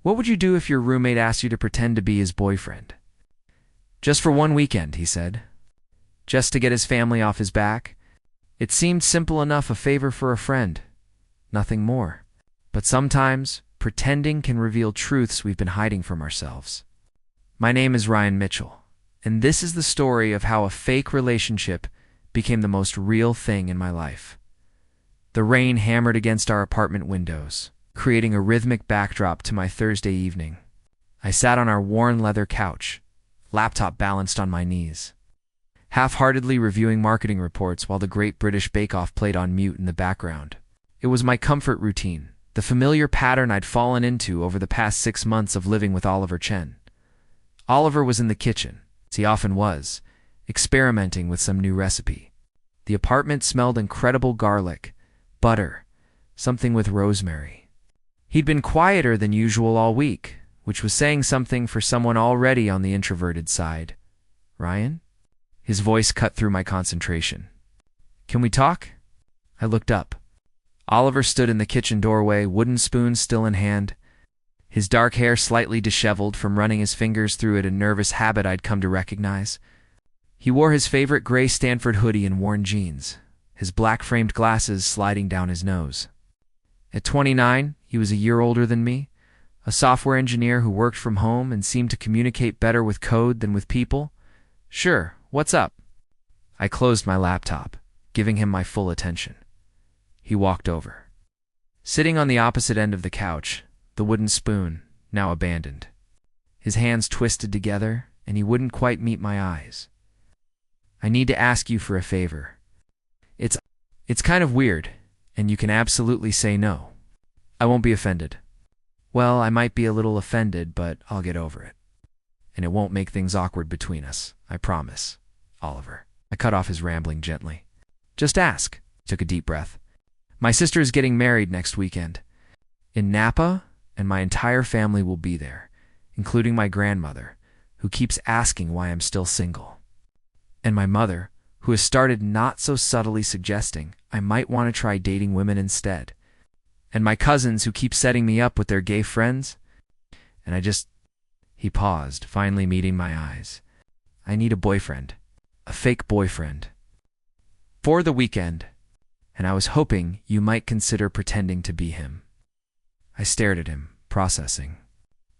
What would you do if your roommate asked you to pretend to be his boyfriend? Just for one weekend, he said. Just to get his family off his back. It seemed simple enough, a favor for a friend. Nothing more. But sometimes, pretending can reveal truths we've been hiding from ourselves. My name is Ryan Mitchell, and this is the story of how a fake relationship became the most real thing in my life. The rain hammered against our apartment windows, creating a rhythmic backdrop to my Thursday evening. I sat on our worn leather couch, laptop balanced on my knees, half-heartedly reviewing marketing reports while the Great British Bake Off played on mute in the background. It was my comfort routine, the familiar pattern I'd fallen into over the past 6 months of living with Oliver Chen. Oliver was in the kitchen, as he often was, experimenting with some new recipe. The apartment smelled incredible garlic, butter, something with rosemary. He'd been quieter than usual all week, which was saying something for someone already on the introverted side. Ryan? His voice cut through my concentration. Can we talk? I looked up. Oliver stood in the kitchen doorway, wooden spoon still in hand, his dark hair slightly disheveled from running his fingers through it, a nervous habit I'd come to recognize. He wore his favorite gray Stanford hoodie and worn jeans, his black-framed glasses sliding down his nose. At 29, he was a year older than me, a software engineer who worked from home and seemed to communicate better with code than with people. Sure, what's up? I closed my laptop, giving him my full attention. He walked over. Sitting on the opposite end of the couch, the wooden spoon, now abandoned. His hands twisted together, and he wouldn't quite meet my eyes. I need to ask you for a favor. It's kind of weird, and you can absolutely say no. I won't be offended. Well, I might be a little offended, but I'll get over it. And it won't make things awkward between us, I promise, Oliver. I cut off his rambling gently. Just ask. He took a deep breath. My sister is getting married next weekend. In Napa, and my entire family will be there, including my grandmother, who keeps asking why I'm still single. And my mother, who has started not so subtly suggesting I might want to try dating women instead. And my cousins who keep setting me up with their gay friends. And He paused, finally meeting my eyes. I need a boyfriend. A fake boyfriend. For the weekend. And I was hoping you might consider pretending to be him. I stared at him, processing.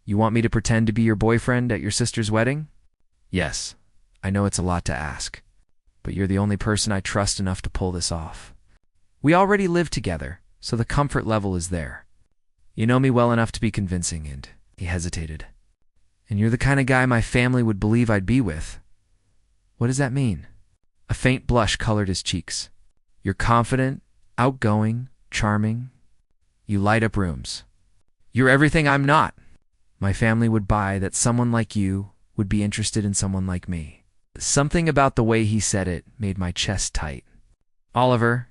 You want me to pretend to be your boyfriend at your sister's wedding? Yes. I know it's a lot to ask, but you're the only person I trust enough to pull this off. We already live together, so the comfort level is there. You know me well enough to be convincing, and he hesitated. And you're the kind of guy my family would believe I'd be with. What does that mean? A faint blush colored his cheeks. You're confident, outgoing, charming. You light up rooms. You're everything I'm not. My family would buy that someone like you would be interested in someone like me. Something about the way he said it made my chest tight. Oliver,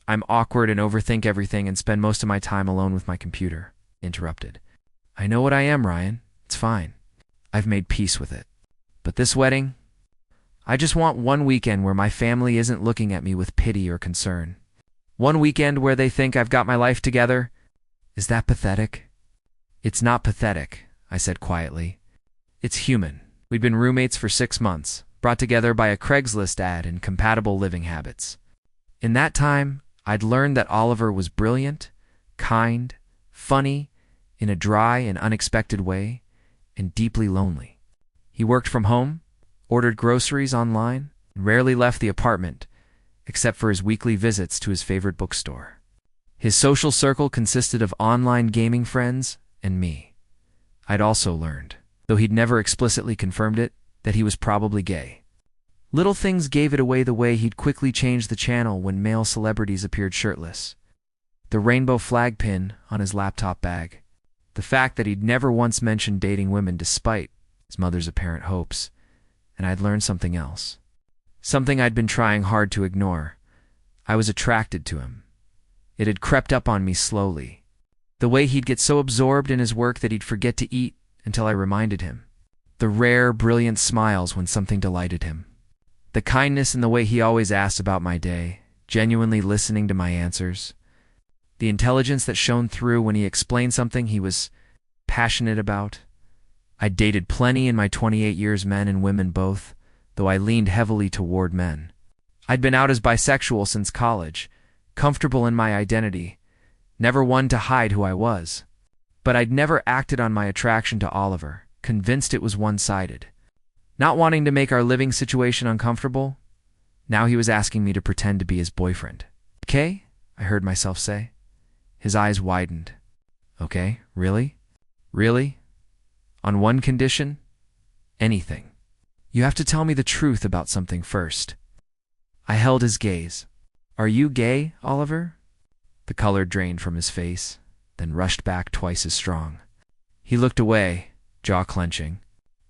I'm awkward and overthink everything and spend most of my time alone with my computer, interrupted. I know what I am, Ryan. It's fine. I've made peace with it. But this wedding, I just want one weekend where my family isn't looking at me with pity or concern. One weekend where they think I've got my life together. Is that pathetic? It's not pathetic, I said quietly. It's human. We'd been roommates for 6 months, brought together by a Craigslist ad and compatible living habits. In that time, I'd learned that Oliver was brilliant, kind, funny, in a dry and unexpected way, and deeply lonely. He worked from home, ordered groceries online, and rarely left the apartment, except for his weekly visits to his favorite bookstore. His social circle consisted of online gaming friends and me. I'd also learned, though he'd never explicitly confirmed it, that he was probably gay. Little things gave it away, the way he'd quickly change the channel when male celebrities appeared shirtless. The rainbow flag pin on his laptop bag. The fact that he'd never once mentioned dating women despite his mother's apparent hopes. And I'd learned something else. Something I'd been trying hard to ignore. I was attracted to him. It had crept up on me slowly. The way he'd get so absorbed in his work that he'd forget to eat until I reminded him. The rare, brilliant smiles when something delighted him. The kindness in the way he always asked about my day, genuinely listening to my answers. The intelligence that shone through when he explained something he was passionate about. I'd dated plenty in my 28 years, men and women both, though I leaned heavily toward men. I'd been out as bisexual since college, comfortable in my identity, never one to hide who I was. But I'd never acted on my attraction to Oliver, convinced it was one-sided. Not wanting to make our living situation uncomfortable, now he was asking me to pretend to be his boyfriend. "Okay?" I heard myself say. His eyes widened. "Okay, really? Really? On one condition? Anything. You have to tell me the truth about something first." I held his gaze. "Are you gay, Oliver?" The color drained from his face, then rushed back twice as strong. He looked away, jaw clenching.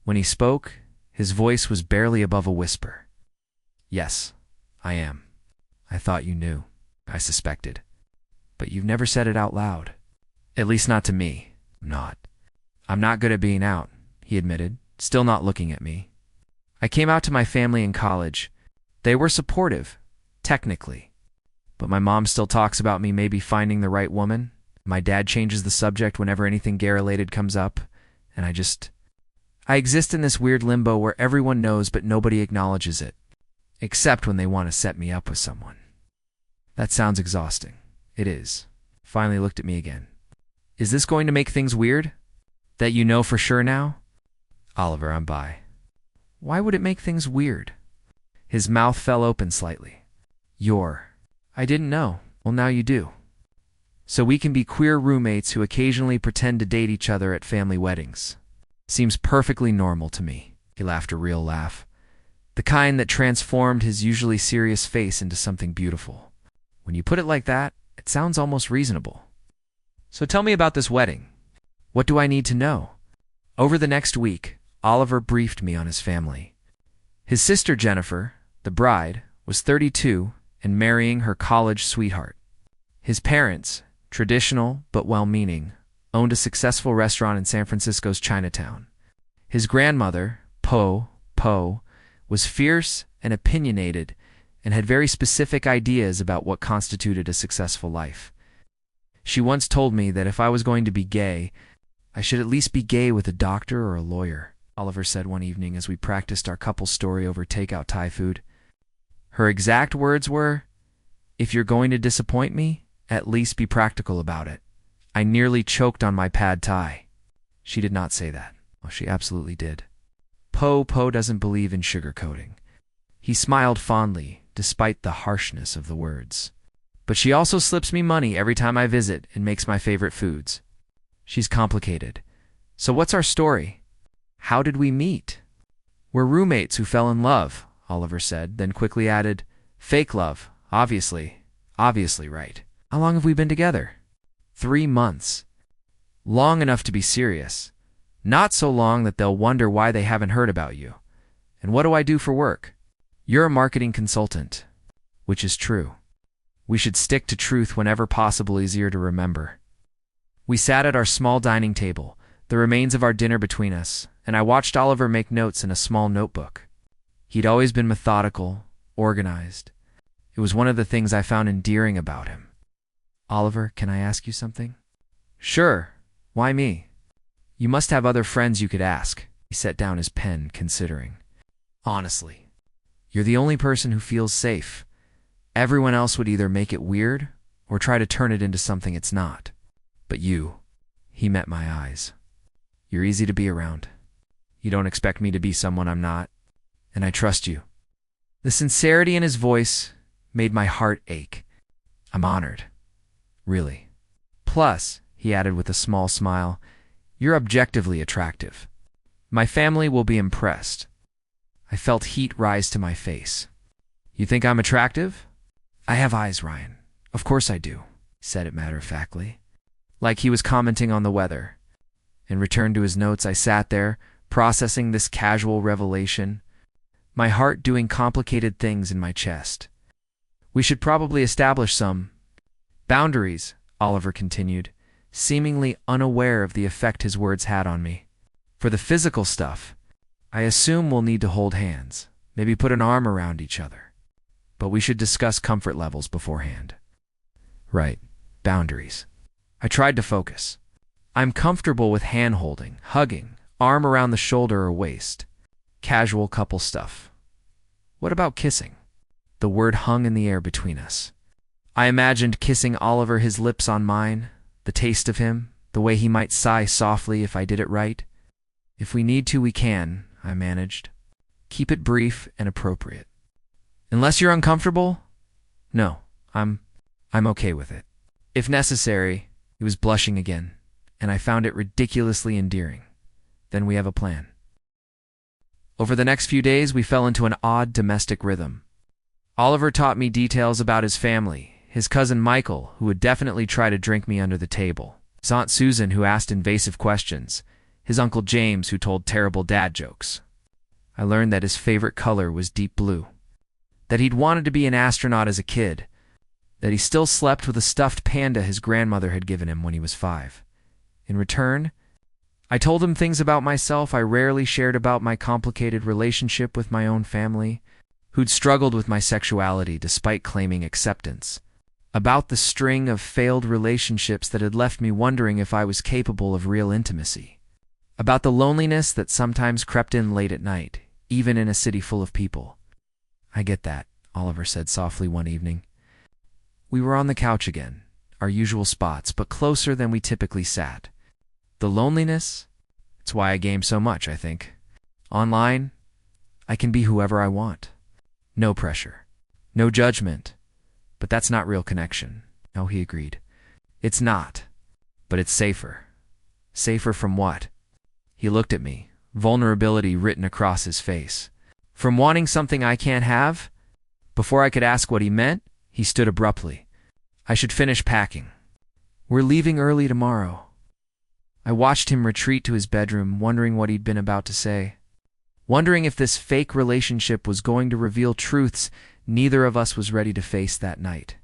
When he spoke, his voice was barely above a whisper. "Yes, I am. I thought you knew. I suspected. But you've never said it out loud. At least not to me. I'm not good at being out," he admitted, still not looking at me. "I came out to my family in college. They were supportive, technically. But my mom still talks about me maybe finding the right woman. My dad changes the subject whenever anything gay-related comes up, and I exist in this weird limbo where everyone knows but nobody acknowledges it, except when they want to set me up with someone." "That sounds exhausting." "It is." Finally looked at me again. "Is this going to make things weird? That you know for sure now?" "Oliver, I'm bi." "Why would it make things weird?" His mouth fell open slightly. I didn't know. Well, now you do. So we can be queer roommates who occasionally pretend to date each other at family weddings. Seems perfectly normal to me." He laughed a real laugh, the kind that transformed his usually serious face into something beautiful. "When you put it like that, it sounds almost reasonable. So tell me about this wedding. What do I need to know?" Over the next week, Oliver briefed me on his family. His sister Jennifer, the bride, was 32 and marrying her college sweetheart. His parents, traditional but well-meaning, owned a successful restaurant in San Francisco's Chinatown. His grandmother, Po, was fierce and opinionated and had very specific ideas about what constituted a successful life. She once told me that if I was going to be gay, I should at least be gay with a doctor or a lawyer, Oliver said one evening as we practiced our couple story over takeout Thai food. Her exact words were, "If you're going to disappoint me, at least be practical about it." I nearly choked on my pad Thai. She did not say that. Well, she absolutely did. Po doesn't believe in sugarcoating. He smiled fondly, despite the harshness of the words. But she also slips me money every time I visit and makes my favorite foods. She's complicated. So what's our story? How did we meet? "We're roommates who fell in love," Oliver said, then quickly added, "Fake love, obviously. Obviously, right. How long have we been together?" 3 months. Long enough to be serious. Not so long that they'll wonder why they haven't heard about you. "And what do I do for work?" "You're a marketing consultant." Which is true. We should stick to truth whenever possible, easier to remember. We sat at our small dining table, the remains of our dinner between us, and I watched Oliver make notes in a small notebook. He'd always been methodical, organized. It was one of the things I found endearing about him. "Oliver, can I ask you something?" "Sure. Why me?" "You must have other friends you could ask." He set down his pen, considering. "Honestly, you're the only person who feels safe. Everyone else would either make it weird or try to turn it into something it's not. But you," he met my eyes, "you're easy to be around. You don't expect me to be someone I'm not, and I trust you." The sincerity in his voice made my heart ache. "I'm honored. Really. Plus," he added with a small smile, "you're objectively attractive. My family will be impressed." I felt heat rise to my face. "You think I'm attractive?" "I have eyes, Ryan. Of course I do," he said it matter-of-factly, like he was commenting on the weather. In return to his notes, I sat there, processing this casual revelation, my heart doing complicated things in my chest. "We should probably establish some boundaries," Oliver continued, seemingly unaware of the effect his words had on me. "For the physical stuff, I assume we'll need to hold hands, maybe put an arm around each other. But we should discuss comfort levels beforehand." "Right. Boundaries." I tried to focus. I'm comfortable with hand-holding, hugging, arm around the shoulder or waist. Casual couple stuff. What about kissing? The word hung in the air between us. I imagined kissing Oliver, his lips on mine, the taste of him, the way he might sigh softly if I did it right. If we need to, we can, I managed. Keep it brief and appropriate. Unless you're uncomfortable? No, I'm okay with it. If necessary, he was blushing again, and I found it ridiculously endearing. Then we have a plan. Over the next few days, we fell into an odd domestic rhythm. Oliver taught me details about his family, his cousin Michael, who would definitely try to drink me under the table, his Aunt Susan, who asked invasive questions, his Uncle James, who told terrible dad jokes. I learned that his favorite color was deep blue, that he'd wanted to be an astronaut as a kid, that he still slept with a stuffed panda his grandmother had given him when he was 5. In return, I told him things about myself I rarely shared about my complicated relationship with my own family, who'd struggled with my sexuality despite claiming acceptance, about the string of failed relationships that had left me wondering if I was capable of real intimacy, about the loneliness that sometimes crept in late at night, even in a city full of people. I get that, Oliver said softly one evening. We were on the couch again, our usual spots, but closer than we typically sat. The loneliness? It's why I game so much, I think. Online, I can be whoever I want. No pressure. No judgment. But that's not real connection. No, he agreed. It's not. But it's safer. Safer from what? He looked at me, vulnerability written across his face. From wanting something I can't have? Before I could ask what he meant, he stood abruptly. I should finish packing. We're leaving early tomorrow. I watched him retreat to his bedroom, wondering what he'd been about to say. Wondering if this fake relationship was going to reveal truths neither of us was ready to face that night.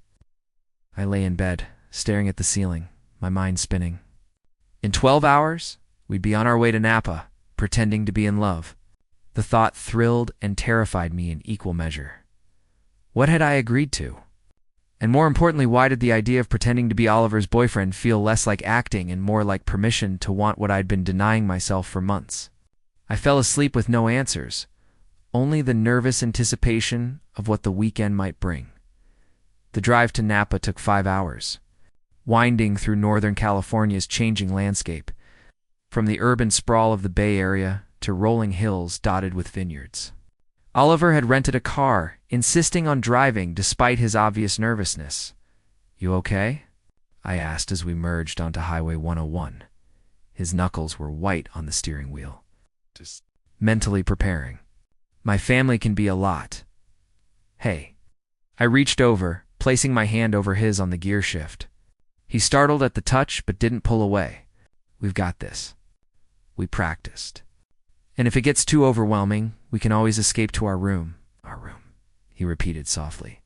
I lay in bed, staring at the ceiling, my mind spinning. In 12 hours, we'd be on our way to Napa, pretending to be in love. The thought thrilled and terrified me in equal measure. What had I agreed to? And more importantly, why did the idea of pretending to be Oliver's boyfriend feel less like acting and more like permission to want what I'd been denying myself for months? I fell asleep with no answers, only the nervous anticipation of what the weekend might bring. The drive to Napa took 5 hours, winding through Northern California's changing landscape, from the urban sprawl of the Bay Area to rolling hills dotted with vineyards. Oliver had rented a car, insisting on driving despite his obvious nervousness. You okay? I asked as we merged onto Highway 101. His knuckles were white on the steering wheel. Just mentally preparing. My family can be a lot. Hey. I reached over, placing my hand over his on the gear shift. He startled at the touch but didn't pull away. We've got this. We practiced. And if it gets too overwhelming, we can always escape to our room. Our room, he repeated softly.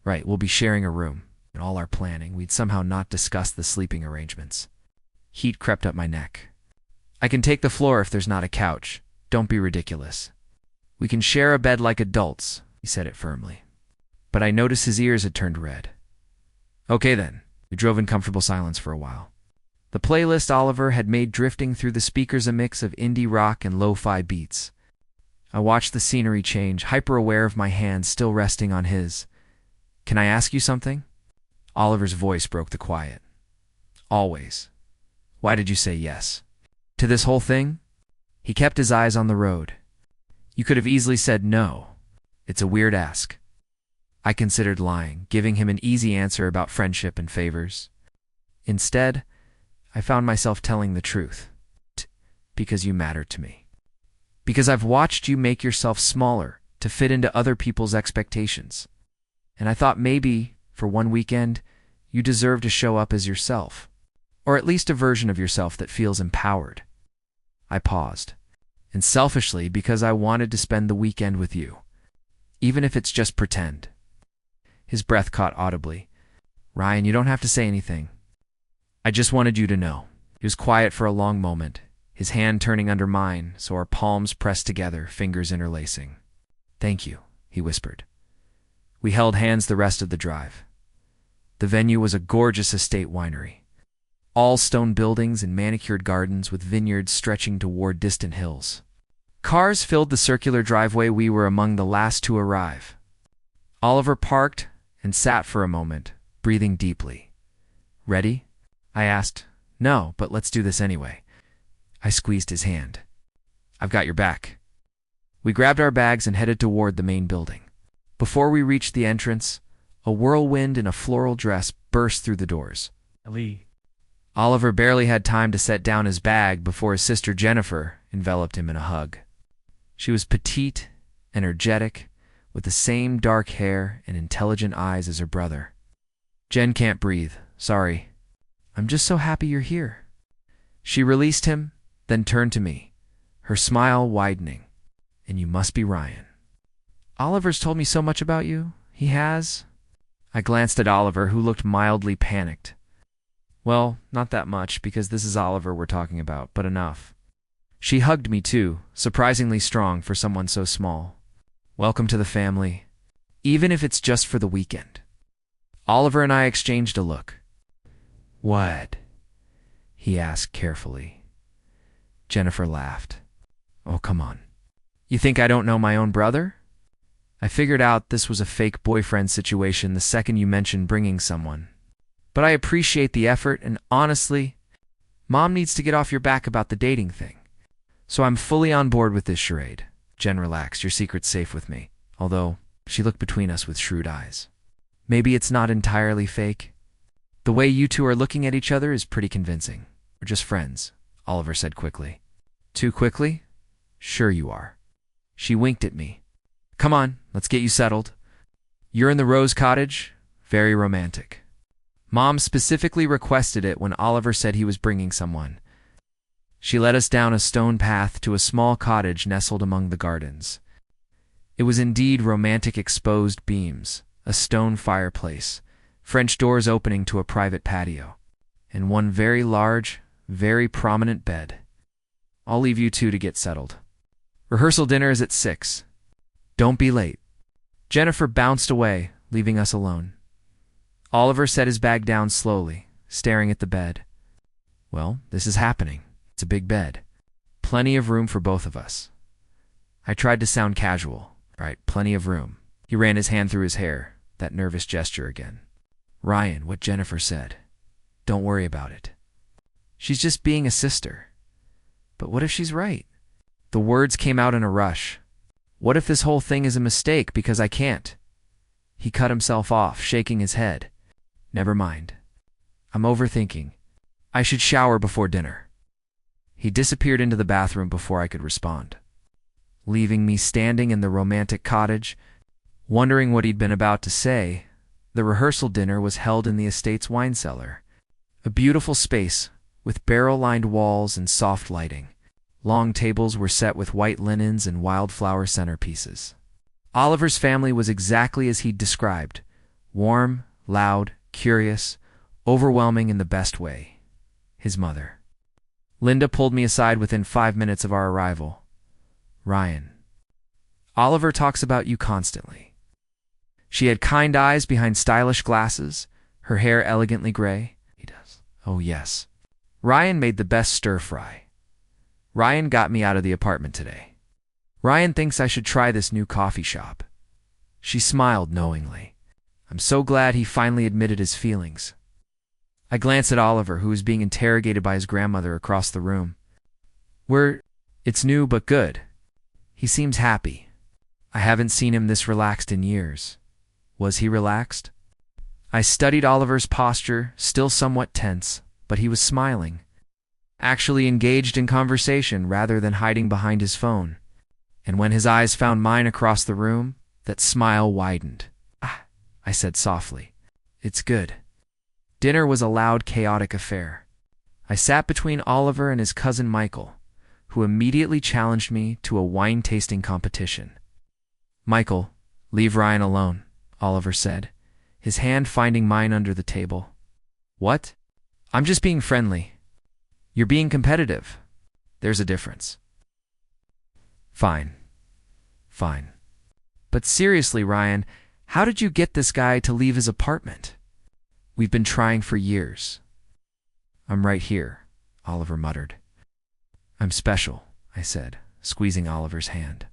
Right, we'll be sharing a room. In all our planning, we'd somehow not discussed the sleeping arrangements. Heat crept up my neck. I can take the floor if there's not a couch. Don't be ridiculous. We can share a bed like adults, he said it firmly. But I noticed his ears had turned red. Okay then, we drove in comfortable silence for a while. The playlist Oliver had made drifting through the speakers a mix of indie rock and lo-fi beats. I watched the scenery change, hyper-aware of my hand still resting on his. Can I ask you something? Oliver's voice broke the quiet. Always. Why did you say yes? To this whole thing? He kept his eyes on the road. You could have easily said no. It's a weird ask. I considered lying, giving him an easy answer about friendship and favors. Instead, I found myself telling the truth. Because you matter to me. Because I've watched you make yourself smaller to fit into other people's expectations. And I thought maybe, for one weekend, you deserve to show up as yourself. Or at least a version of yourself that feels empowered. I paused. And selfishly, because I wanted to spend the weekend with you. Even if it's just pretend. His breath caught audibly. Ryan, you don't have to say anything. I just wanted you to know. He was quiet for a long moment, his hand turning under mine, so our palms pressed together, fingers interlacing. Thank you, he whispered. We held hands the rest of the drive. The venue was a gorgeous estate winery. all stone buildings and manicured gardens with vineyards stretching toward distant hills. Cars filled the circular driveway. We were among the last to arrive. Oliver parked and sat for a moment, breathing deeply. "Ready?" I asked. "No, but let's do this anyway." I squeezed his hand. "I've got your back." We grabbed our bags and headed toward the main building. Before we reached the entrance, a whirlwind in a floral dress burst through the doors. Ali. Oliver barely had time to set down his bag before his sister Jennifer enveloped him in a hug. She was petite, energetic, with the same dark hair and intelligent eyes as her brother. "Jen can't breathe. Sorry. I'm just so happy you're here." She released him, then turned to me, her smile widening. "And you must be Ryan. Oliver's told me so much about you. He has?" I glanced at Oliver, who looked mildly panicked. "Well, not that much, because this is Oliver we're talking about, but enough." She hugged me too, surprisingly strong for someone so small. "Welcome to the family, even if it's just for the weekend." Oliver and I exchanged a look. "What?" he asked carefully. Jennifer laughed. "Oh, come on. You think I don't know my own brother?" I figured out this was a fake boyfriend situation the second you mentioned bringing someone. "But I appreciate the effort, and honestly, Mom needs to get off your back about the dating thing. So I'm fully on board with this charade." "Jen, relax. Your secret's safe with me." Although, she looked between us with shrewd eyes. "Maybe it's not entirely fake. The way you two are looking at each other is pretty convincing. We're just friends," Oliver said quickly. "Too quickly? Sure you are." She winked at me. "Come on, let's get you settled. You're in the Rose Cottage? Very romantic." Mom specifically requested it when Oliver said he was bringing someone. She led us down a stone path to a small cottage nestled among the gardens. It was indeed romantic. Exposed beams, a stone fireplace, French doors opening to a private patio, and one very large, very prominent bed. "I'll leave you two to get settled. Rehearsal dinner is at 6. Don't be late." Jennifer bounced away, leaving us alone. Oliver set his bag down slowly, staring at the bed. "Well, this is happening. It's a big bed. Plenty of room for both of us." I tried to sound casual. "Right, plenty of room." He ran his hand through his hair, that nervous gesture again. "Ryan, what Jennifer said. Don't worry about it. She's just being a sister." "But what if she's right?" The words came out in a rush. "What if this whole thing is a mistake because I can't?" He cut himself off, shaking his head. "Never mind. I'm overthinking. I should shower before dinner." He disappeared into the bathroom before I could respond, leaving me standing in the romantic cottage, wondering what he'd been about to say. The rehearsal dinner was held in the estate's wine cellar, a beautiful space with barrel-lined walls and soft lighting. Long tables were set with white linens and wildflower centerpieces. Oliver's family was exactly as he'd described: warm, loud, curious, overwhelming in the best way. His mother, Linda, pulled me aside within 5 minutes of our arrival. "Ryan, Oliver talks about you constantly." She had kind eyes behind stylish glasses, her hair elegantly gray. "He does." "Oh, yes. Ryan made the best stir-fry. Ryan got me out of the apartment today. Ryan thinks I should try this new coffee shop." She smiled knowingly. I'm so glad he finally admitted his feelings. I glanced at Oliver, who was being interrogated by his grandmother across the room. It's new but good. He seems happy. I haven't seen him this relaxed in years." Was he relaxed? I studied Oliver's posture, still somewhat tense, but he was smiling, actually engaged in conversation rather than hiding behind his phone. And when his eyes found mine across the room, that smile widened. "Ah," I said softly. "It's good." Dinner was a loud, chaotic affair. I sat between Oliver and his cousin Michael, who immediately challenged me to a wine-tasting competition. "Michael, leave Ryan alone," Oliver said, his hand finding mine under the table. "What?" "I'm just being friendly. You're being competitive. There's a difference." Fine. But seriously, Ryan, how did you get this guy to leave his apartment? We've been trying for years." I'm right here, Oliver muttered. I'm special, I said, squeezing Oliver's hand.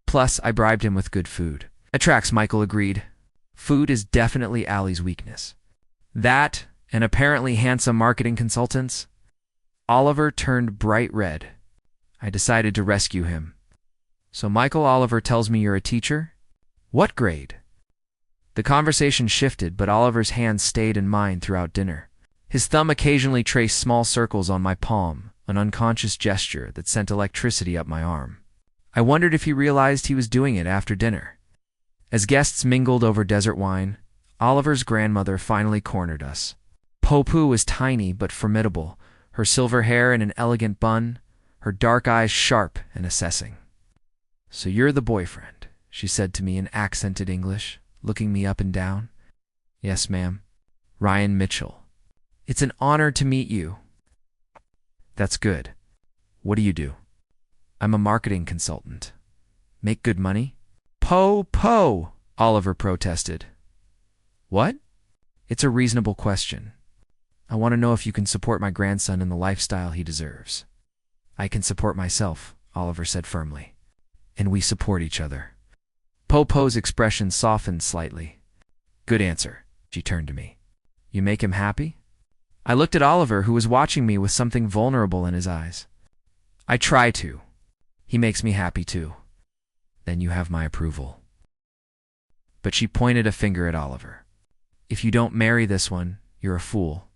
Plus, I bribed him with good food. Attracts, Michael agreed. Food is definitely Allie's weakness. That, and apparently handsome marketing consultants. Oliver turned bright red. I decided to rescue him. So Michael, Oliver tells me you're a teacher? What grade? The conversation shifted, but Oliver's hand stayed in mine throughout dinner. His thumb occasionally traced small circles on my palm, an unconscious gesture that sent electricity up my arm. I wondered if he realized he was doing it after dinner. As guests mingled over desert wine, Oliver's grandmother finally cornered us. Popu was tiny but formidable, her silver hair in an elegant bun, her dark eyes sharp and assessing. So you're the boyfriend, she said to me in accented English, looking me up and down. Yes, ma'am. Ryan Mitchell. It's an honor to meet you. That's good. What do you do? I'm a marketing consultant. Make good money? Po, Oliver protested. What? It's a reasonable question. I want to know if you can support my grandson in the lifestyle he deserves. I can support myself, Oliver said firmly. And we support each other. Po's expression softened slightly. Good answer, she turned to me. You make him happy? I looked at Oliver, who was watching me with something vulnerable in his eyes. I try to. He makes me happy too. Then you have my approval. But she pointed a finger at Oliver. If you don't marry this one, you're a fool.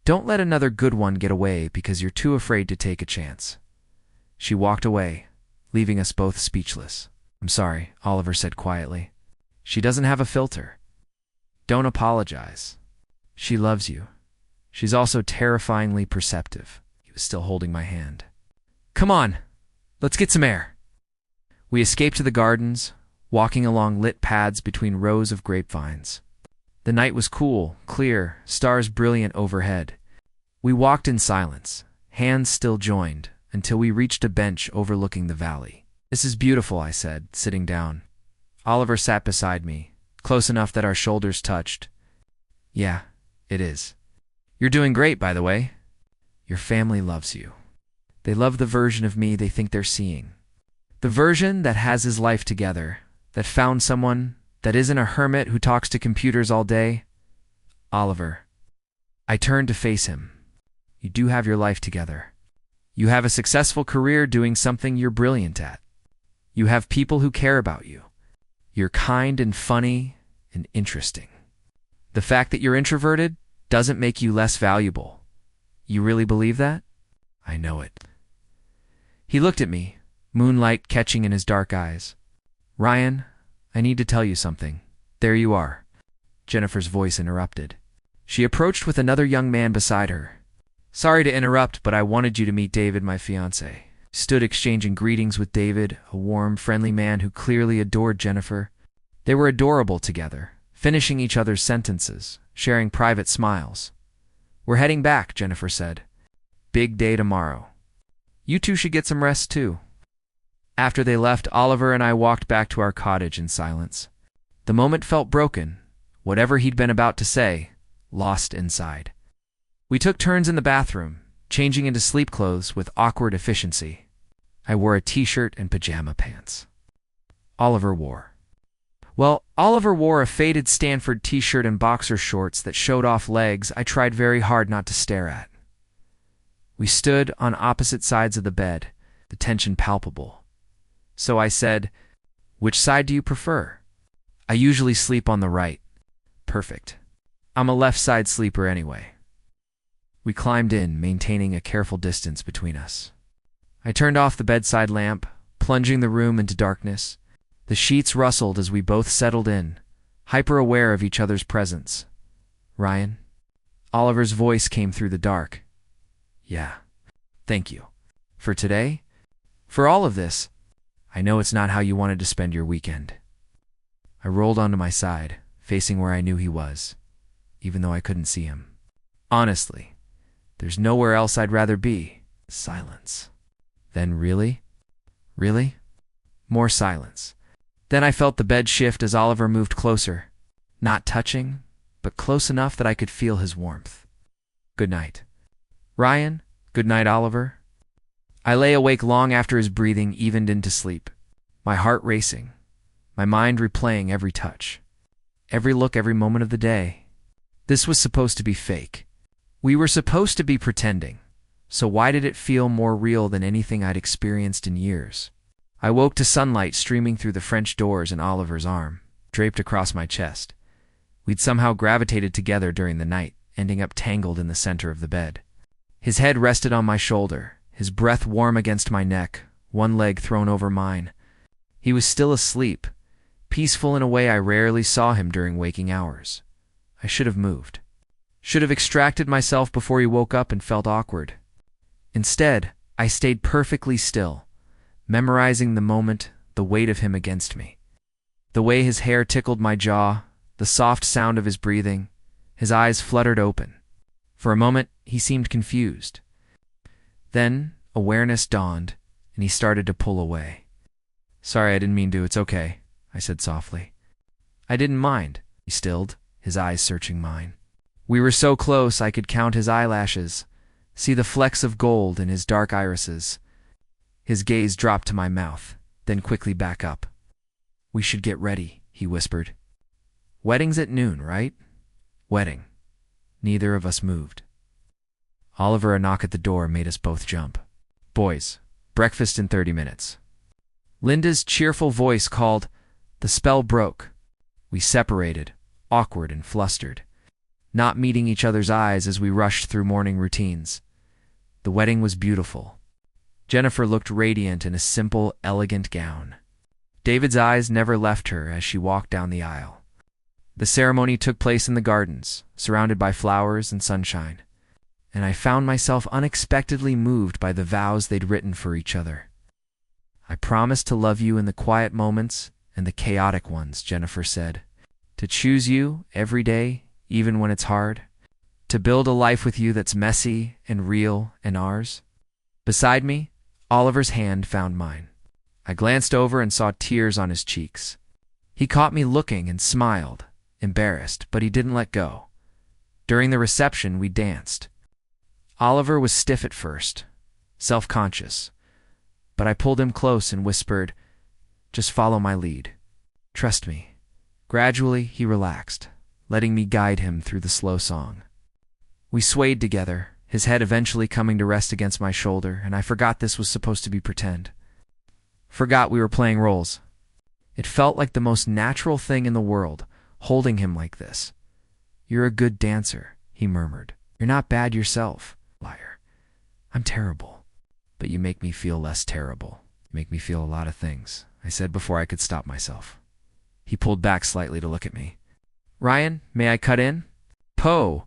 Don't let another good one get away because you're too afraid to take a chance. She walked away, leaving us both speechless. I'm sorry, Oliver said quietly. She doesn't have a filter. Don't apologize. She loves you. She's also terrifyingly perceptive. He was still holding my hand. Come on, let's get some air. We escaped to the gardens, walking along lit paths between rows of grapevines. The night was cool, clear, stars brilliant overhead. We walked in silence, hands still joined, until we reached a bench overlooking the valley. This is beautiful, I said, sitting down. Oliver sat beside me, close enough that our shoulders touched. Yeah, it is. You're doing great, by the way. Your family loves you. They love the version of me they think they're seeing. The version that has his life together, that found someone, that isn't a hermit who talks to computers all day. Oliver. I turned to face him. You do have your life together. You have a successful career doing something you're brilliant at. You have people who care about you. You're kind and funny and interesting. The fact that you're introverted doesn't make you less valuable. You really believe that? I know it. He looked at me, moonlight catching in his dark eyes. Ryan, I need to tell you something. There you are. Jennifer's voice interrupted. She approached with another young man beside her. Sorry to interrupt, but I wanted you to meet David, my fiancé. Stood exchanging greetings with David, a warm, friendly man who clearly adored Jennifer. They were adorable together, finishing each other's sentences, sharing private smiles. We're heading back, Jennifer said. Big day tomorrow. You two should get some rest too. After they left, Oliver and I walked back to our cottage in silence. The moment felt broken. Whatever he'd been about to say, lost inside. We took turns in the bathroom, changing into sleep clothes with awkward efficiency. I wore a t-shirt and pajama pants. Oliver wore a faded Stanford t-shirt and boxer shorts that showed off legs I tried very hard not to stare at. We stood on opposite sides of the bed, the tension palpable. So I said, which side do you prefer? I usually sleep on the right. Perfect. I'm a left side sleeper anyway. We climbed in, maintaining a careful distance between us. I turned off the bedside lamp, plunging the room into darkness. The sheets rustled as we both settled in, hyper-aware of each other's presence. Ryan? Oliver's voice came through the dark. Yeah. Thank you. For today? For all of this? I know it's not how you wanted to spend your weekend. I rolled onto my side, facing where I knew he was, even though I couldn't see him. Honestly, there's nowhere else I'd rather be. Silence. Then really? Really? More silence. Then I felt the bed shift as Oliver moved closer. Not touching, but close enough that I could feel his warmth. Good night. Ryan, good night, Oliver. I lay awake long after his breathing evened into sleep, my heart racing, my mind replaying every touch, every look, every moment of the day. This was supposed to be fake. We were supposed to be pretending. So why did it feel more real than anything I'd experienced in years? I woke to sunlight streaming through the French doors and Oliver's arm, draped across my chest. We'd somehow gravitated together during the night, ending up tangled in the center of the bed. His head rested on my shoulder, his breath warm against my neck, one leg thrown over mine. He was still asleep, peaceful in a way I rarely saw him during waking hours. I should have moved. Should have extracted myself before he woke up and felt awkward. Instead, I stayed perfectly still, memorizing the moment, the weight of him against me. The way his hair tickled my jaw, the soft sound of his breathing, his eyes fluttered open. For a moment, he seemed confused. Then, awareness dawned, and he started to pull away. "Sorry, I didn't mean to. It's okay," I said softly. I didn't mind. He stilled, his eyes searching mine. We were so close I could count his eyelashes, see the flecks of gold in his dark irises. His gaze dropped to my mouth, then quickly back up. "We should get ready," he whispered. "Wedding's at noon, right?" Wedding. Neither of us moved. Oliver, a knock at the door made us both jump. "Boys, breakfast in 30 minutes. Linda's cheerful voice called. The spell broke. We separated, awkward and flustered, not meeting each other's eyes as we rushed through morning routines. The wedding was beautiful. Jennifer looked radiant in a simple, elegant gown. David's eyes never left her as she walked down the aisle. The ceremony took place in the gardens, surrounded by flowers and sunshine, and I found myself unexpectedly moved by the vows they'd written for each other. "I promise to love you in the quiet moments and the chaotic ones," Jennifer said. "To choose you every day, even when it's hard. To build a life with you that's messy and real and ours." Beside me, Oliver's hand found mine. I glanced over and saw tears on his cheeks. He caught me looking and smiled, embarrassed, but he didn't let go. During the reception, we danced. Oliver was stiff at first, self-conscious, but I pulled him close and whispered, "Just follow my lead. Trust me." Gradually, he relaxed, letting me guide him through the slow song. We swayed together, his head eventually coming to rest against my shoulder, and I forgot this was supposed to be pretend. Forgot we were playing roles. It felt like the most natural thing in the world, holding him like this. "You're a good dancer," he murmured. "You're not bad yourself." Liar. "I'm terrible. But you make me feel less terrible. You make me feel a lot of things," I said before I could stop myself. He pulled back slightly to look at me. "Ryan, may I cut in?" Poe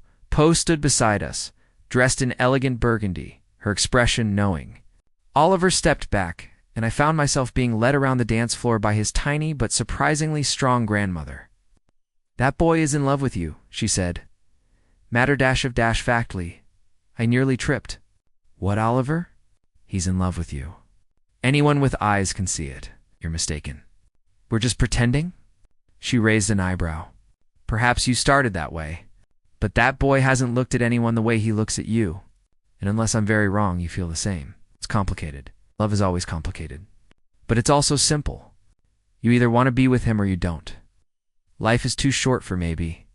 stood beside us, dressed in elegant burgundy, her expression knowing. Oliver stepped back, and I found myself being led around the dance floor by his tiny but surprisingly strong grandmother. "That boy is in love with you," she said. Matter-of-factly, I nearly tripped. "What, Oliver?" "He's in love with you. Anyone with eyes can see it. You're mistaken." "We're just pretending?" She raised an eyebrow. "Perhaps you started that way. But that boy hasn't looked at anyone the way he looks at you. And unless I'm very wrong, you feel the same. It's complicated. Love is always complicated. But it's also simple. You either want to be with him or you don't. Life is too short for maybe."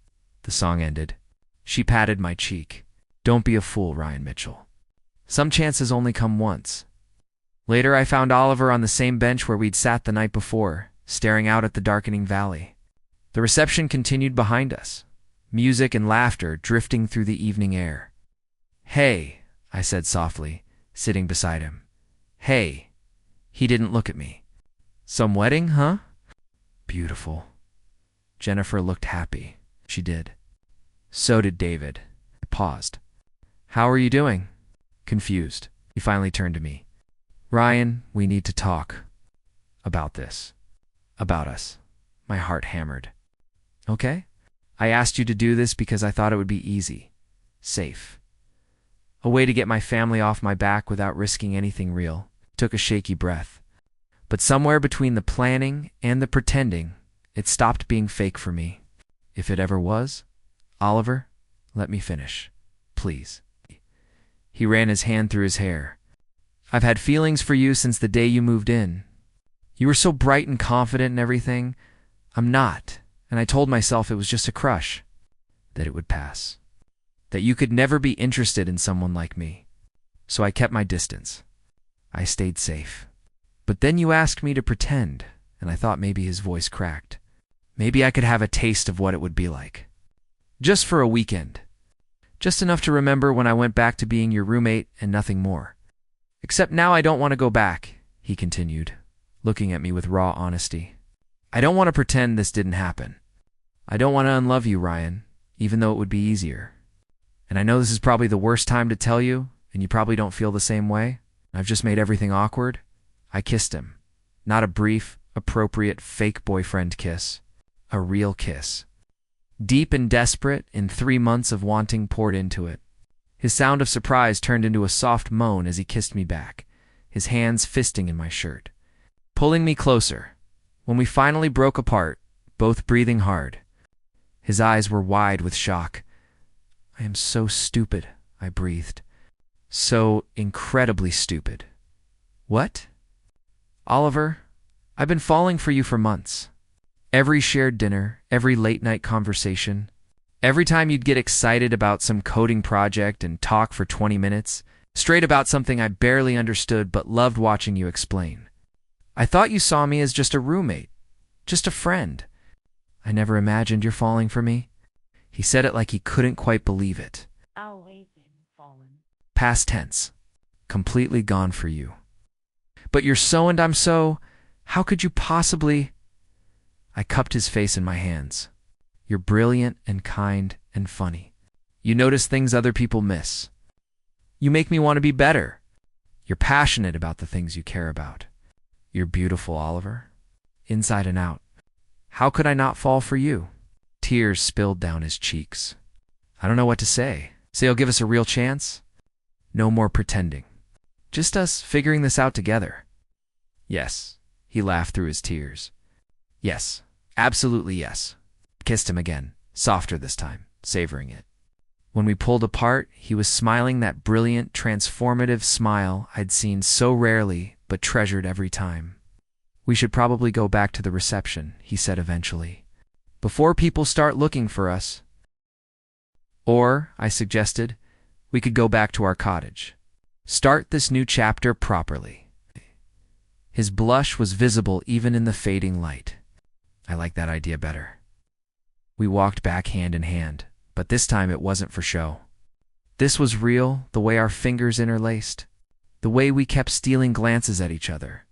The song ended. She patted my cheek. "Don't be a fool, Ryan Mitchell. Some chances only come once." Later, I found Oliver on the same bench where we'd sat the night before, staring out at the darkening valley. The reception continued behind us, music and laughter drifting through the evening air. "Hey," I said softly, sitting beside him. "Hey." He didn't look at me. "Some wedding, huh?" "Beautiful." Jennifer looked happy. She did. So did David. I paused. "How are you doing?" Confused. He finally turned to me. "Ryan, we need to talk. About this. About us." My heart hammered. "Okay. I asked you to do this because I thought it would be easy. Safe. A way to get my family off my back without risking anything real." Took a shaky breath. But somewhere between the planning and the pretending, it stopped being fake for me. If it ever was. "Oliver, let me finish. Please." He ran his hand through his hair. I've had feelings for you since the day you moved in. You were so bright and confident and everything. I'm not, and I told myself it was just a crush, that it would pass, that you could never be interested in someone like me. So I kept my distance. I stayed safe. But then you asked me to pretend, and I thought maybe his voice cracked. Maybe I could have a taste of what it would be like. Just for a weekend. Just enough to remember when I went back to being your roommate and nothing more. Except now I don't want to go back, he continued, looking at me with raw honesty. I don't want to pretend this didn't happen. I don't want to unlove you, Ryan, even though it would be easier. And I know this is probably the worst time to tell you, and you probably don't feel the same way. I've just made everything awkward. I kissed him. Not a brief, appropriate, fake boyfriend kiss. A real kiss. Deep and desperate, in 3 months of wanting poured into it. His sound of surprise turned into a soft moan as he kissed me back, his hands fisting in my shirt, pulling me closer. When we finally broke apart, both breathing hard, his eyes were wide with shock. I am so stupid, I breathed. So incredibly stupid. What? Oliver, I've been falling for you for months. Every shared dinner, every late-night conversation, every time you'd get excited about some coding project and talk for 20 minutes, straight about something I barely understood but loved watching you explain. I thought you saw me as just a roommate, just a friend. I never imagined you're falling for me. He said it like he couldn't quite believe it. Always been fallen. Past tense. Completely gone for you. But you're so and I'm so. How could you possibly... I cupped his face in my hands. You're brilliant and kind and funny. You notice things other people miss. You make me want to be better. You're passionate about the things you care about. You're beautiful, Oliver. Inside and out. How could I not fall for you? Tears spilled down his cheeks. I don't know what to say. Say you'll give us a real chance? No more pretending. Just us figuring this out together. Yes. He laughed through his tears. Yes. Absolutely yes. Kissed him again, softer this time, savoring it. When we pulled apart, he was smiling that brilliant, transformative smile I'd seen so rarely but treasured every time. We should probably go back to the reception, he said eventually, before people start looking for us. Or, I suggested, we could go back to our cottage. Start this new chapter properly. His blush was visible even in the fading light. I like that idea better. We walked back hand in hand, but this time it wasn't for show. This was real, the way our fingers interlaced, the way we kept stealing glances at each other,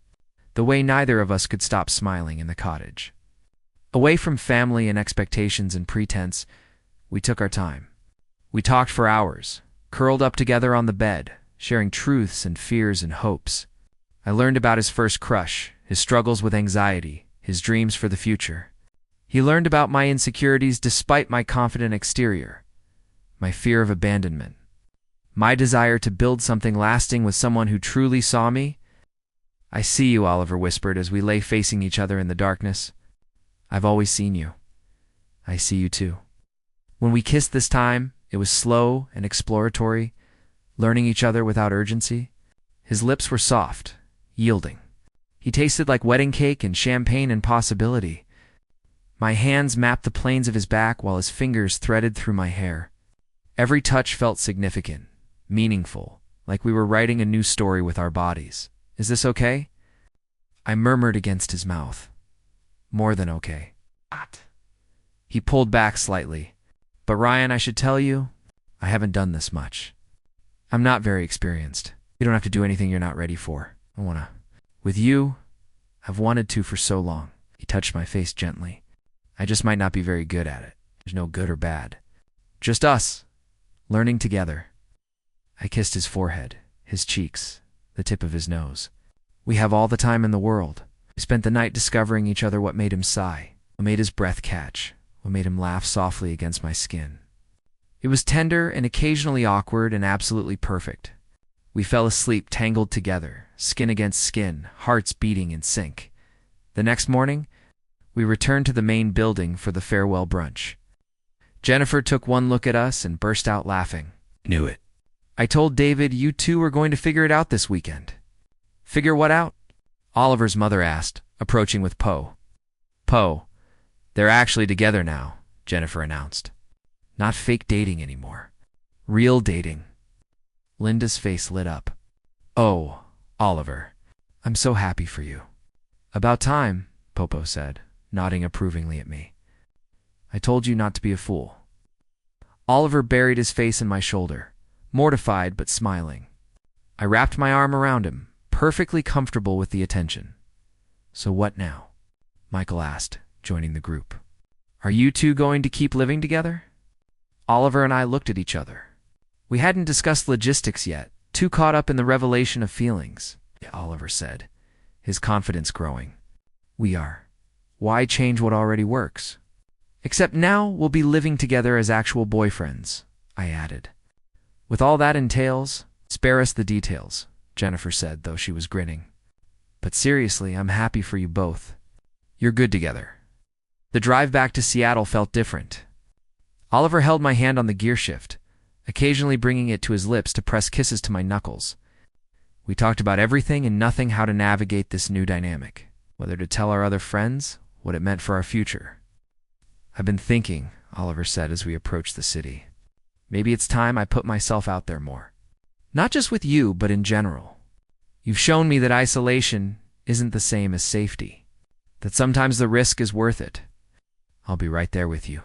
the way neither of us could stop smiling in the cottage. Away from family and expectations and pretense, we took our time. We talked for hours, curled up together on the bed, sharing truths and fears and hopes. I learned about his first crush, his struggles with anxiety, his dreams for the future. He learned about my insecurities despite my confident exterior, my fear of abandonment, my desire to build something lasting with someone who truly saw me. I see you, Oliver whispered as we lay facing each other in the darkness. I've always seen you. I see you too. When we kissed this time, it was slow and exploratory, learning each other without urgency. His lips were soft, yielding. He tasted like wedding cake and champagne and possibility. My hands mapped the planes of his back while his fingers threaded through my hair. Every touch felt significant, meaningful, like we were writing a new story with our bodies. Is this okay? I murmured against his mouth. More than okay. He pulled back slightly. But Ryan, I should tell you, I haven't done this much. I'm not very experienced. You don't have to do anything you're not ready for. With you, I've wanted to for so long. He touched my face gently. I just might not be very good at it. There's no good or bad. Just us, learning together. I kissed his forehead, his cheeks, the tip of his nose. We have all the time in the world. We spent the night discovering each other, what made him sigh, what made his breath catch, what made him laugh softly against my skin. It was tender and occasionally awkward and absolutely perfect. We fell asleep tangled together, skin against skin, hearts beating in sync. The next morning, we returned to the main building for the farewell brunch. Jennifer took one look at us and burst out laughing. Knew it. I told David you two were going to figure it out this weekend. Figure what out? Oliver's mother asked, approaching with Poe. Poe, they're actually together now, Jennifer announced. Not fake dating anymore. Real dating. Linda's face lit up. Oh, Oliver, I'm so happy for you. About time, Popo said, nodding approvingly at me. I told you not to be a fool. Oliver buried his face in my shoulder, mortified but smiling. I wrapped my arm around him, perfectly comfortable with the attention. So what now? Michael asked, joining the group. Are you two going to keep living together? Oliver and I looked at each other. We hadn't discussed logistics yet, too caught up in the revelation of feelings, Oliver said, his confidence growing. We are. Why change what already works? Except now we'll be living together as actual boyfriends, I added. With all that entails, spare us the details, Jennifer said, though she was grinning. But seriously, I'm happy for you both. You're good together. The drive back to Seattle felt different. Oliver held my hand on the gear shift, occasionally bringing it to his lips to press kisses to my knuckles. We talked about everything and nothing, how to navigate this new dynamic, whether to tell our other friends, what it meant for our future. I've been thinking, Oliver said as we approached the city. Maybe it's time I put myself out there more. Not just with you, but in general. You've shown me that isolation isn't the same as safety, that sometimes the risk is worth it. I'll be right there with you.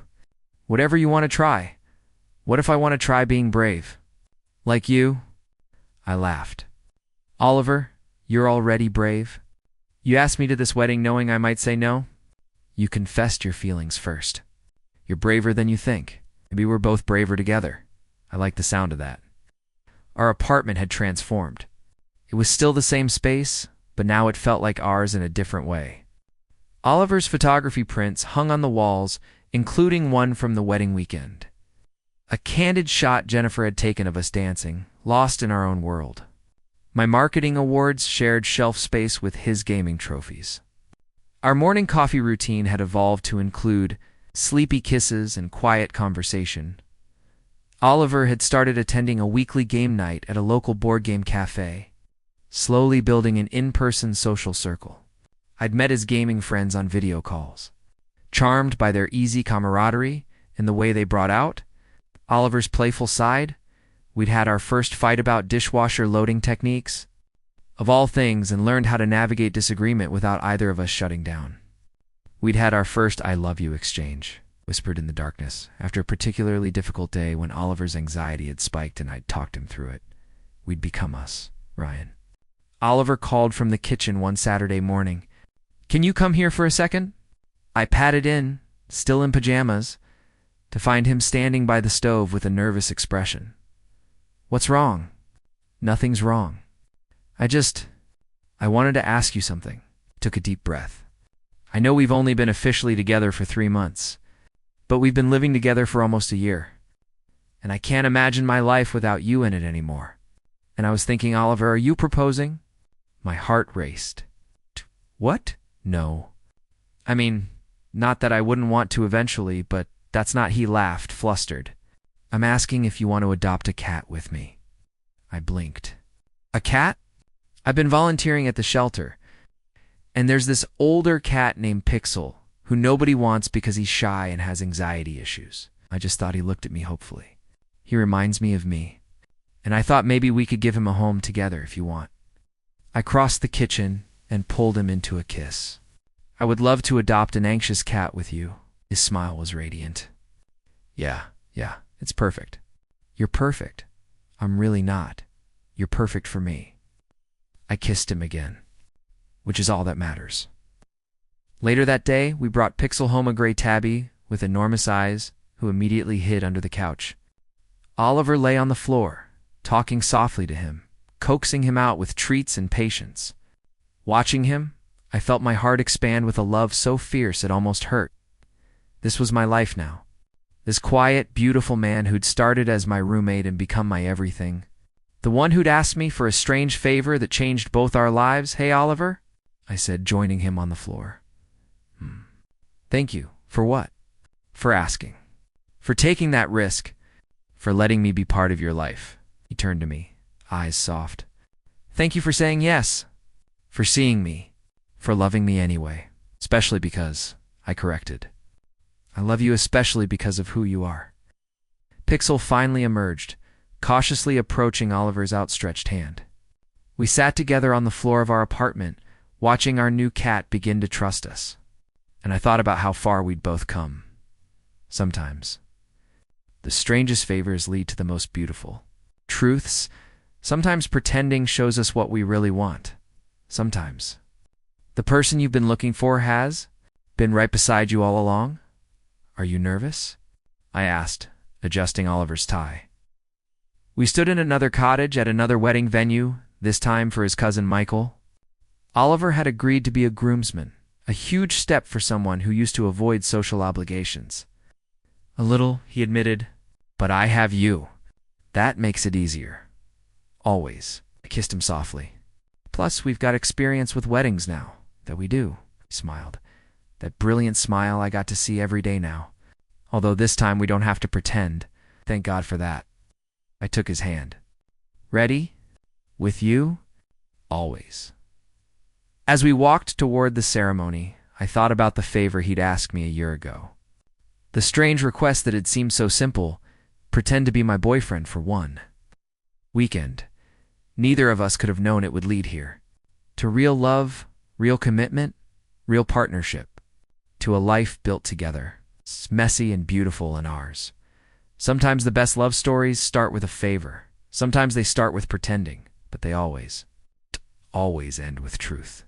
Whatever you want to try. What if I want to try being brave? Like you? I laughed. Oliver, you're already brave. You asked me to this wedding knowing I might say no? You confessed your feelings first. You're braver than you think. Maybe we're both braver together. I like the sound of that. Our apartment had transformed. It was still the same space, but now it felt like ours in a different way. Oliver's photography prints hung on the walls, including one from the wedding weekend. A candid shot Jennifer had taken of us dancing, lost in our own world. My marketing awards shared shelf space with his gaming trophies. Our morning coffee routine had evolved to include sleepy kisses and quiet conversation. Oliver had started attending a weekly game night at a local board game cafe, slowly building an in-person social circle. I'd met his gaming friends on video calls. Charmed by their easy camaraderie and the way they brought out Oliver's playful side, we'd had our first fight about dishwasher loading techniques, of all things, and learned how to navigate disagreement without either of us shutting down. We'd had our first I love you exchange, whispered in the darkness, after a particularly difficult day when Oliver's anxiety had spiked and I'd talked him through it. We'd become us, Ryan. Oliver called from the kitchen one Saturday morning. Can you come here for a second? I padded in, still in pajamas, to find him standing by the stove with a nervous expression. What's wrong? Nothing's wrong. I wanted to ask you something. Took a deep breath. I know we've only been officially together for 3 months, but we've been living together for almost a year. And I can't imagine my life without you in it anymore. And I was thinking, Oliver, are you proposing? My heart raced. What? No. I mean, not that I wouldn't want to eventually, but that's not. He laughed, flustered. I'm asking if you want to adopt a cat with me. I blinked. A cat? I've been volunteering at the shelter, and there's this older cat named Pixel who nobody wants because he's shy and has anxiety issues. I just thought he looked at me hopefully. He reminds me of me, and I thought maybe we could give him a home together if you want. I crossed the kitchen and pulled him into a kiss. I would love to adopt an anxious cat with you. His smile was radiant. Yeah, it's perfect. You're perfect. I'm really not. You're perfect for me. I kissed him again, which is all that matters. Later that day, we brought Pixel home, a gray tabby with enormous eyes who immediately hid under the couch. Oliver lay on the floor, talking softly to him, coaxing him out with treats and patience. Watching him, I felt my heart expand with a love so fierce it almost hurt. This was my life now. This quiet, beautiful man who'd started as my roommate and become my everything. The one who'd asked me for a strange favor that changed both our lives. Hey, Oliver, I said, joining him on the floor. Thank you. For what? For asking. For taking that risk. For letting me be part of your life. He turned to me, eyes soft. Thank you for saying yes. For seeing me. For loving me anyway. Especially because, I corrected. I love you especially because of who you are. Pixel finally emerged, cautiously approaching Oliver's outstretched hand. We sat together on the floor of our apartment, watching our new cat begin to trust us. And I thought about how far we'd both come. Sometimes. The strangest favors lead to the most beautiful. Truths. Sometimes pretending shows us what we really want. Sometimes. The person you've been looking for has been right beside you all along? Are you nervous? I asked, adjusting Oliver's tie. We stood in another cottage at another wedding venue, this time for his cousin Michael. Oliver had agreed to be a groomsman, a huge step for someone who used to avoid social obligations. A little, he admitted, but I have you. That makes it easier. Always. I kissed him softly. Plus, we've got experience with weddings now. That we do. He smiled. That brilliant smile I got to see every day now. Although this time we don't have to pretend. Thank God for that. I took his hand. Ready? With you? Always. As we walked toward the ceremony, I thought about the favor he'd asked me a year ago. The strange request that had seemed so simple, pretend to be my boyfriend for one weekend. Neither of us could have known it would lead here. To real love, real commitment, real partnership. To a life built together. It's messy and beautiful in ours. Sometimes the best love stories start with a favor. Sometimes they start with pretending, but they always end with truth.